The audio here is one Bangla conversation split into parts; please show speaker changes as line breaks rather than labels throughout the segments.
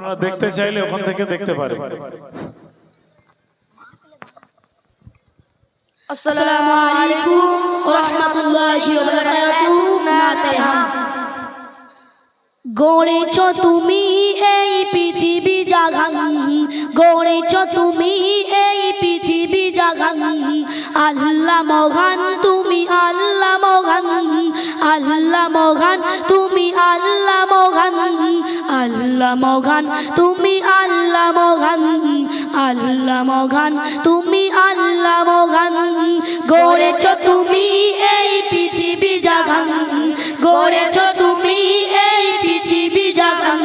আপনারা দেখতে চাইলে ওখান থেকে দেখতে পারেন।
अस्सलामु अलैकुम व रहमतुल्लाहि व बाराकातुहू। नाते हम গড়েছ তুমি এই পৃথিবী জাগান, গড়েছ তুমি এই পৃথিবী জাগান। আল্লাহ মহান তুমি আল্লাহ মহান, আল্লাহ মহান তুমি আল্লাহ মহান, আল্লাহ মহান তুমি আল্লাহ মহান, আল্লাহ মহান তুমি আল্লাহ মহান। গড়েছ তুমি এই পৃথিবী জাগান, গড়েছ তুমি এই পৃথিবী জাগান।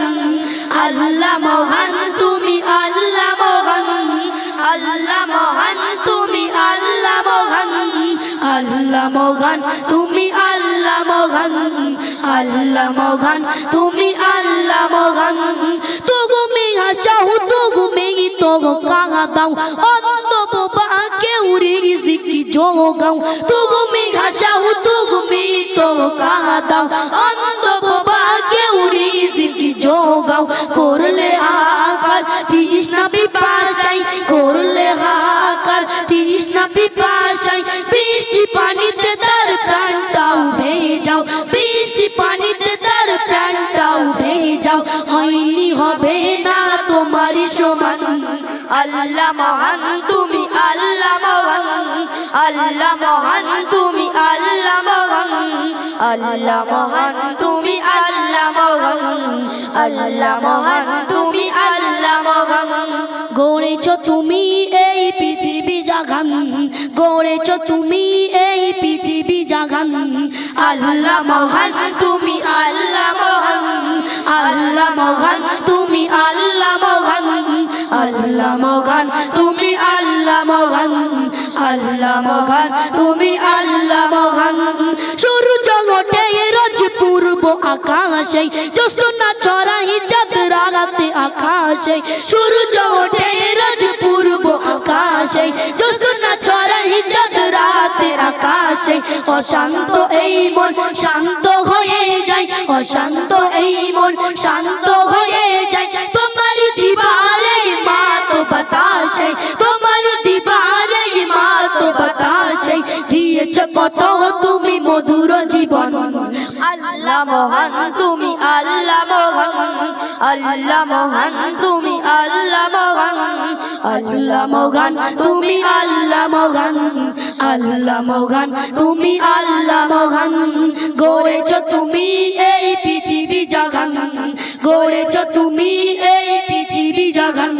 আল্লাহ মহান তুমি আল্লাহ মহান, আল্লাহ মহান তুমি আল্লাহ মহান, আল্লাহ মহান তুমি আল্লাহ মহান, আল্লাহ মহান তুমি আল্লাহ মহান। তগু মেঘা চাহু তগু মেঘি তগু কাঙা দাও, অন্ধ বোবা কেউ রিজিকি যোগাও। তগু মেঘা চাহু তগু মেঘি তগু কাঙা দাও, অন্ধ বোবা কেউ রিজিকি যোগাও। করলে হাকার তৃষ্ণা পিপাসায়, করলে হাকার তৃষ্ণা পিপাসায়। বৃষ্টি পানিতে তার প্রাণটাও ভেজাও, বৃষ্টি পানিতে তার প্রাণটাও ভেজাও। হয়নি হবে না তোমারই সমান। আল্লাহ মহান তুমি আল্লাহ মহান, আল্লাহ মহান তুমি আল্লাহ মহান, আল্লাহ মহান তুমি আল্লাহ মহান, আল্লাহ মহান তুমি আল্লাহ মহান। গড়েছ তুমি এই পৃথিবী জাগান, গড়েছ তুমি এই পৃথিবী জাগান। আল্লাহ মহান তুমি আল্লাহ মহান, আল্লাহ মহান তুমি আল্লাহ মহান, আল্লাহ মহান তুমি আল্লাহ মহান, আল্লাহ মহান তুমি আল্লাহ মহান। সূর্য ওঠে রোজ পূর্ব আকাশে, জ্যোৎস্না ছড়াই চাঁদ রাতে আকাশে। সূর্য ওঠে রোজ পূর্ব আকাশে, জ্যোৎস্না ছড়াই চাঁদ রাতে আকাশে। অশান্ত এই মন শান্ত হয়ে যায়, অশান্ত এই মন শান্ত হয়ে যায়। তোমার দিবারে মাত বাতাসে, তোমার দিবারে মাত বাতাসে। দিয়েছ কত তুমি মধুর জীবন। আল্লাহ মহান তুমি আল্লাহ মহান, আল্লাহ মহান তুমি আল্লাহ মহান, আল্লাহ মহান তুমি আল্লাহ মহান, আল্লাহ মহান তুমি আল্লাহ মহান। গড়েছ তুমি এই পৃথিবী জাগান, গড়েছ তুমি এই পৃথিবী জাগান।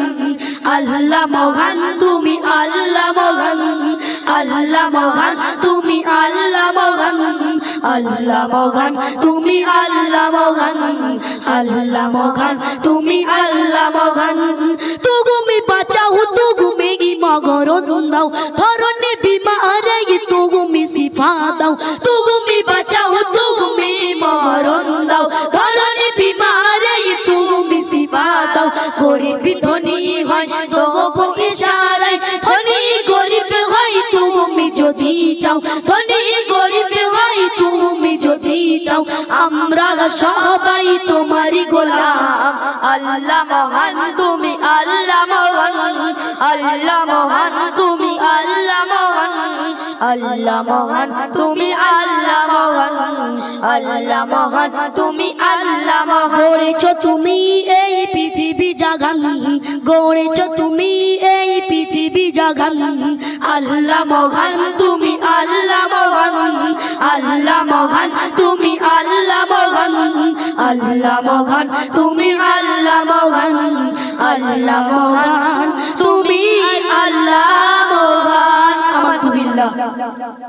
আল্লাহ মহান তুমি আল্লাহ মহান, আল্লাহ মহান তুমি আল্লাহ মহান, আল্লাহ মহান তুমি আল্লাহ মহান, আল্লাহ মহান তুমি আল্লাহ মহান। তুমি বাঁচাও তুমি মগরণ দাও, ধরনে বিমারে তুমি শিফা দাও। তুমি বাঁচাও তুমি মগরণ দাও, ধরনে বিমারে তুমি শিফা দাও। গরিব ধনী হয় তবু ইশারায়, ধনী গরিব হয় তুমি যদি চাও, ধনী গরিব হয় তুমি যদি চাও। আমরা সবাই তোমারই গোলাম। আল্লাহ মহান তুমি আল্লাহ মহান, আল্লাহ মহান তুমি আল্লাহ মহান, আল্লাহ মহান তুমি আল্লাহ মহান, আল্লাহ মহান তুমি আল্লাহ মহান। গড়েছ তুমি এই পৃথিবী জাগান, গড়েছ তুমি এই পৃথিবী জাগান। আল্লাহ মহান তুমি আল্লাহ মহান, আল্লাহ মহান তুমি আল্লাহ মহান, আল্লাহ মহান তুমি আল্লাহ মহান, আল্লাহ মহান তুমি আল্লাহ মহান। আমাতুবিল্লাহ।